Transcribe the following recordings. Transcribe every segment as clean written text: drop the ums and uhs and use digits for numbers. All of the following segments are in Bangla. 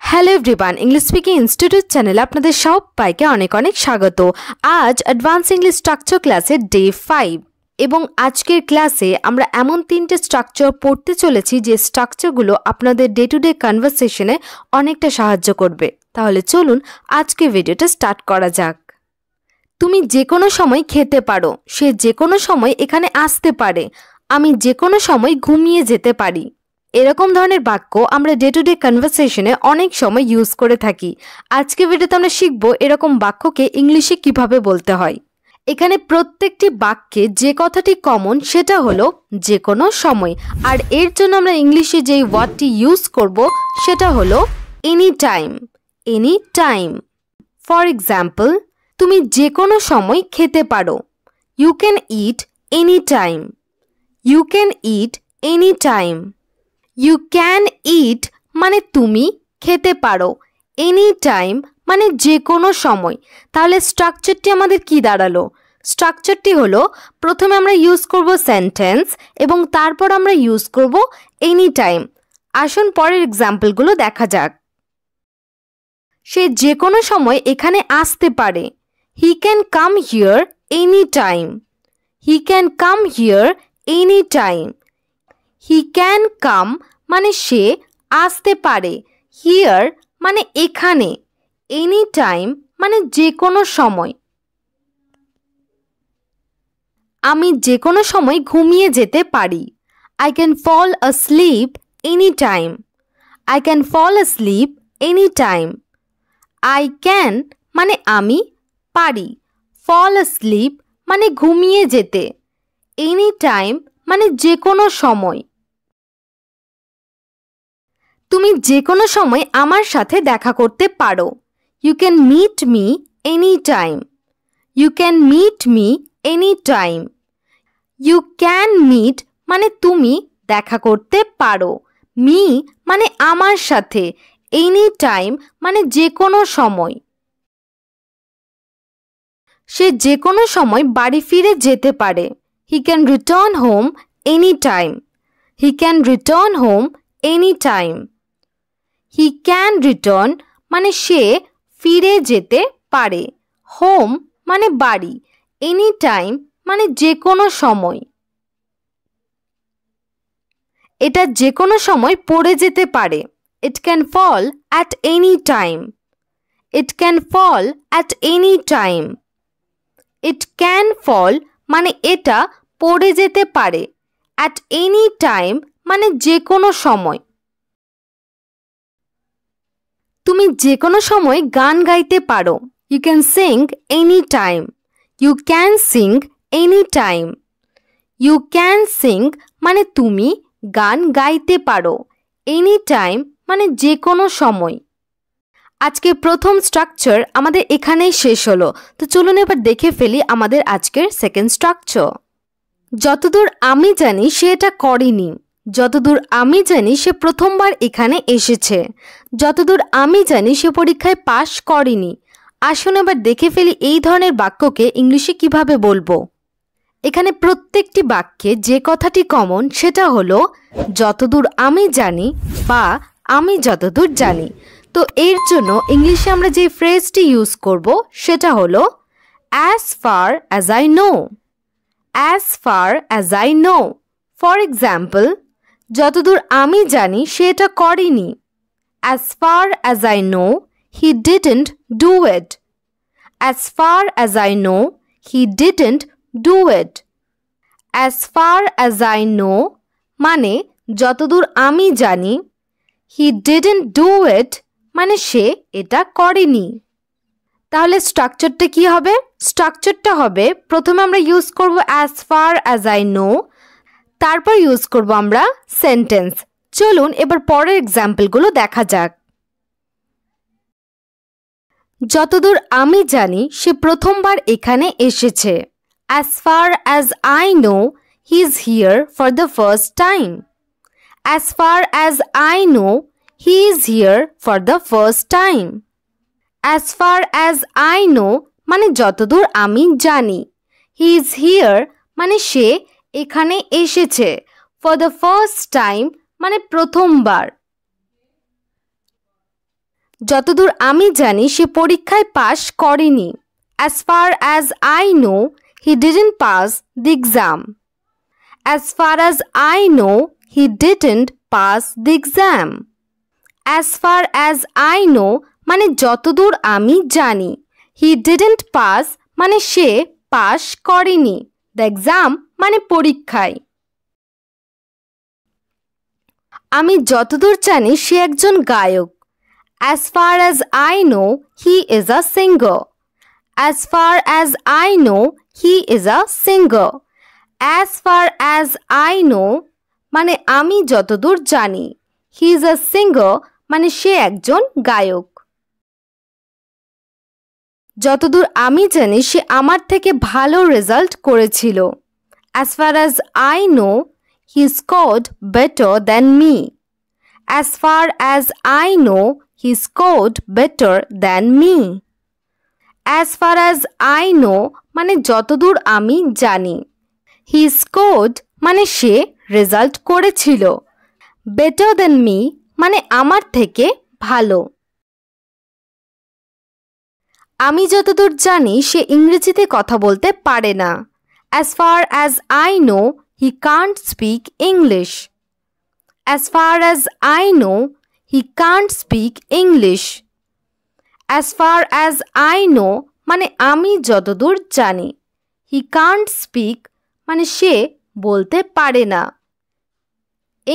Hello everyone, English speaking institute চ্যানেলে আপনাদের সবাইকে অনেক অনেক স্বাগত। আজ অ্যাডভান্স ইংলিশ স্ট্রাকচার ক্লাসের ডে 5 এবং আজকের ক্লাসে আমরা এমন তিনটে স্ট্রাকচার পড়তে চলেছি যে স্ট্রাকচারগুলো আপনাদের ডে টু ডে কনভারসেশনে অনেকটা সাহায্য করবে। তাহলে চলুন আজকে ভিডিওটা স্টার্ট করা যাক। তুমি যে কোনো সময় খেতে পারো, সে যে কোনো সময় এখানে আসতে পারে, আমি যে কোনো সময় ঘুমিয়ে যেতে পারি। এরকম ধরনের বাক্য আমরা ডে টু ডে কনভারসেশনে অনেক সময় ইউজ করে থাকি। আজকে ভিডিওতে আমরা শিখব এরকম বাক্যকে ইংলিশে কিভাবে বলতে হয়। এখানে প্রত্যেকটি বাক্যে যে কথাটি কমন সেটা হলো যে কোনো সময়, আর এর জন্য আমরা ইংলিশে যেই ওয়ার্ডটি ইউজ করব সেটা হলো any time. Any time. For example, তুমি যে কোনো সময় খেতে পারো। You can eat any time. You can eat any time. You can eat মানে তুমি খেতে পারো, এনি টাইম মানে যে কোনো সময়। তাহলে স্ট্রাকচারটি আমাদের কি দাঁড়ালো? স্ট্রাকচারটি হলো প্রথমে আমরা ইউজ করব সেন্টেন্স এবং তারপর আমরা ইউজ করব এনি টাইম। আসুন পরের এক্সাম্পলগুলো দেখা যাক। সে যে কোনো সময় এখানে আসতে পারে। He can come here any time. He can come here any time. He can come মানে সে আসতে পারে, হিয়ার মানে এখানে, এনি টাইম মানে যে কোনো সময়। আমি যে কোনো সময় ঘুমিয়ে যেতে পারি। I can fall asleep any time. I can fall asleep any time. I can মানে আমি, পারি, ফল asleep মানে ঘুমিয়ে যেতে, এনি টাইম মানে যে কোনো সময়। তুমি যে কোনো সময় আমার সাথে দেখা করতে পারো। You can meet me any time. You can meet me any time. You can meet মানে তুমি দেখা করতে পারো, মি মানে আমার সাথে, এনি টাইম মানে যে কোনো সময়। সে যে কোনো সময় বাড়ি ফিরে যেতে পারে। He can return home any time. He can return home any time. He can return মানে সে ফিরে যেতে পারে, হোম মানে বাড়ি, এনি টাইম মানে যে কোনো সময়। এটা যে কোনো সময় পড়ে যেতে পারে। It can fall at any time. It can fall at any time. It can fall মানে এটা পড়ে যেতে পারে, অ্যাট এনি টাইম মানে যে কোনো সময়। তুমি যে কোনো সময় গান গাইতে পারো। You can sing any time. You can sing any time. You can sing মানে তুমি গান গাইতে পারো, এনি টাইম মানে যে কোনো সময়। আজকে প্রথম স্ট্রাকচার আমাদের এখানেই শেষ হলো। তো চলুন এবার দেখে ফেলি আমাদের আজকের সেকেন্ড স্ট্রাকচার। যতদূর আমি জানি সে এটা করেনি। যতদূর আমি জানি সে প্রথমবার এখানে এসেছে। যতদূর আমি জানি সে পরীক্ষায় পাশ করেনি। আসুন এবার দেখে ফেলি এই ধরনের বাক্যকে ইংলিশে কিভাবে বলবো। এখানে প্রত্যেকটি বাক্যে যে কথাটি কমন সেটা হলো যতদূর আমি জানি বা আমি যতদূর জানি। তো এর জন্য ইংলিশে আমরা যে ফ্রেজটি ইউজ করব সেটা হলো as far as I know. as far as I know. For example, যতদূর আমি জানি সে এটা করেনি। as far as I know he didn't do it. as far as I know he didn't do it. as far as I know মানে যতদূর আমি জানি, he didn't do it মানে সে এটা করেনি। তাহলে স্ট্রাকচারটা কি হবে? স্ট্রাকচারটা হবে প্রথমে আমরা ইউজ করব as far as I know, তারপর ইউজ করব আমরা সেন্টেন্স। চলুন এবার পরের এক্সাম্পলগুলো দেখা যাক। যতদূর আমি জানি সে প্রথমবার এখানে এসেছে। as far as I know he is here for the first time. as far as I know he is here for the first time. as far as I know মানে যতদূর আমি জানি, he is here মানে সে এখানে এসেছে, for the first time মানে প্রথমবার। যতদূর আমি জানি সে পরীক্ষায় পাশ করেনি। As far as I know, he didn't pass the exam. As far as I know, he didn't pass the exam. As far as I know মানে যতদূর আমি জানি। He didn't pass মানে সে পাশ করেনি। The exam মানে পরীক্ষায়। আমি যতদূর জানি সে একজন গায়ক। As far as I know, he is a singer. As far as I know, he is a singer. As far as I know মানে আমি যতদূর জানি। He is a singer মানে সে একজন গায়ক। যতদূর আমি জানি সে আমার থেকে ভালো রেজাল্ট করেছিল। As far as I know, he scored better than me. As far as I know, he scored better than me. As far as I know মানে যতদূর আমি জানি। He scored মানে সে রেজাল্ট করেছিল। Better than me মানে আমার থেকে ভালো। আমি যতদূর জানি সে ইংরেজিতে কথা বলতে পারে না। As far as I know, he can't speak English. As far as I know, he can't speak English. As far as I know মানে আমি যতদূর জানি। He can't speak মানে সে বলতে পারে না।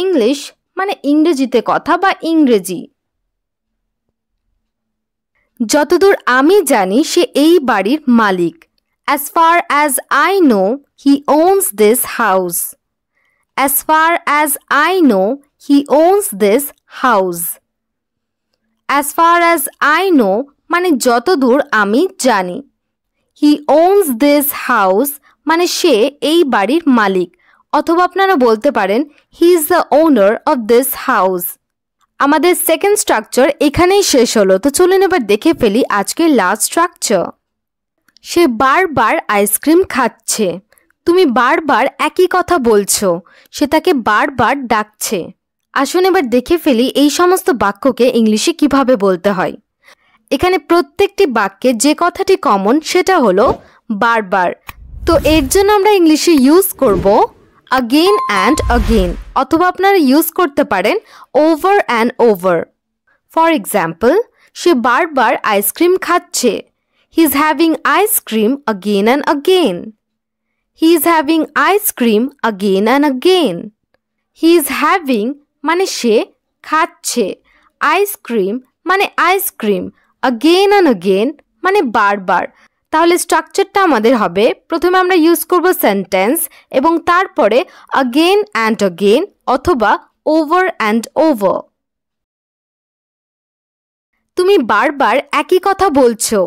English মানে ইংরেজিতে কথা বা ইংরেজি। যতদূর আমি জানি সে এই বাড়ির মালিক। As far as I know, he owns this house. As far as I know, he owns this house. As far as I know মানে যতদূর আমি জানি। He owns this house মানে সে এই বাড়ির মালিক, অথবা আপনারা বলতে পারেন he is the owner of this house. আমাদের সেকেন্ড স্ট্রাকচার এখানেই শেষ হলো। তো চলুন এবার দেখে ফেলি আজকের লাস্ট স্ট্রাকচার। সে বারবার আইসক্রিম খাচ্ছে। তুমি বারবার একই কথা বলছো। সে তাকে বারবার ডাকছে। আসুন এবার দেখে ফেলি এই সমস্ত বাক্যকে ইংলিশে কিভাবে বলতে হয়। এখানে প্রত্যেকটি বাক্যে যে কথাটি কমন সেটা হলো বারবার। তো এর জন্য আমরা ইংলিশে ইউজ করব again and again, অথবা আপনারা ইউজ করতে পারেন over and over. For example, সে বারবার আইসক্রিম খাচ্ছে। He is having ice cream again and again. He is having ice cream again and again. He is having মানে সে খাচ্ছে, আইসক্রিম মানে আইসক্রিম, again and again মানে বারবার। তাহলে স্ট্রাকচারটা আমাদের হবে, প্রথমে আমরা ইউজ করব সেন্টেন্স এবং তারপরে again and again অথবা over and over. তুমি বারবার একই কথা বলছো।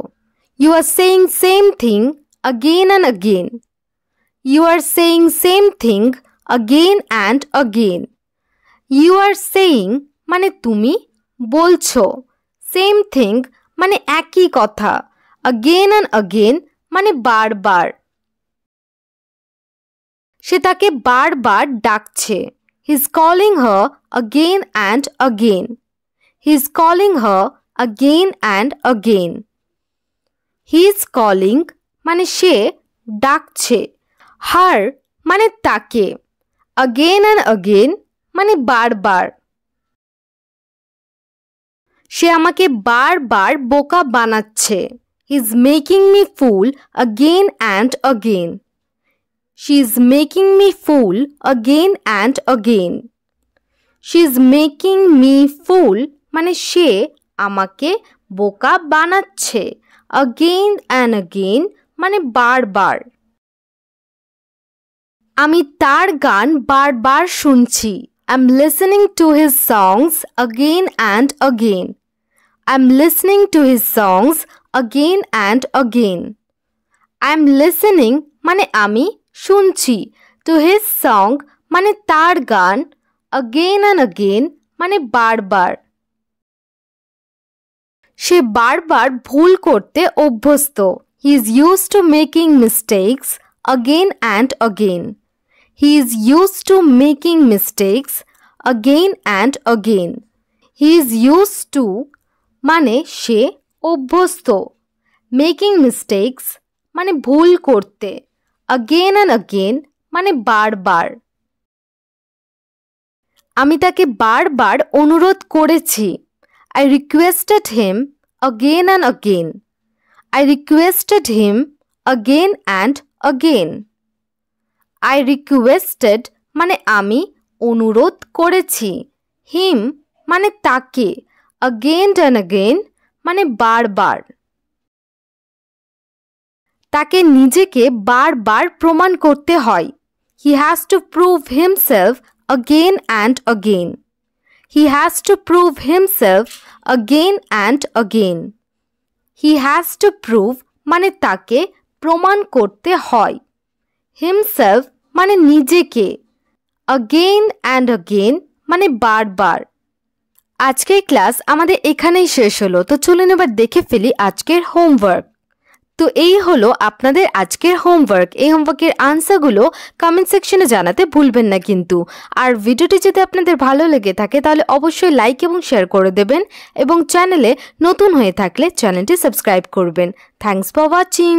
You are saying same thing again and again. You are saying same thing again and again. You are saying মানে তুমি বলছো, same thing মানে একই কথা, again and again মানে বারবার। সে তাকে বারবার ডাকছে। He is calling her again and again. He is calling her again and again. He is calling মানে সে ডাকছে। Her মানে তাকে। Again and again মানে বারবার। সে আমাকে বারবার বোকা বানাচ্ছে। He is making me fool again and again. She is making me fool again and again. She is making me fool মানে সে আমাকে বোকা বানাচ্ছে। Again and again মানে বারবার। আমি তার গান বারবার শুনছি। I'm listening to his songs again and again. I'm listening to his songs again and again. I'm listening মানে আমি শুনছি, to his song মানে তার গান, again and again মানে বারবার। সে বারবার ভুল করতে অভ্যস্ত। He is used to making mistakes again and again. He is used to making mistakes again and again. He is used to মানে সে অভ্যস্ত। মেকিং মিস্টেকস মানে ভুল করতে। again and again মানে বারবার। আমি তাকে বারবার অনুরোধ করেছি। I requested him again and again. I requested him again and again. I requested মানে আমি অনুরোধ করেছি। him মানে তাকে। again and again মানে বারবার। তাকে নিজেকে বারবার প্রমাণ করতে হয়। He has to prove himself again and again. He has to prove himself again and again. He has to prove মানে তাকে প্রমাণ করতে হয়। himself মানে নিজেকে। again and again মানে বারবার। আজকের ক্লাস আমাদের এখানেই শেষ হলো। তো চলুন এবার দেখে ফেলি আজকের হোমওয়ার্ক। তো এই হলো আপনাদের আজকের হোমওয়ার্ক। এই হোমওয়ার্কের আনসারগুলো কমেন্ট সেকশনে জানাতে ভুলবেন না কিন্তু। আর ভিডিওটি যদি আপনাদের ভালো লেগে থাকে তাহলে অবশ্যই লাইক এবং শেয়ার করে দেবেন এবং চ্যানেলে নতুন হয়ে থাকলে চ্যানেলটি সাবস্ক্রাইব করবেন। Thanks for watching.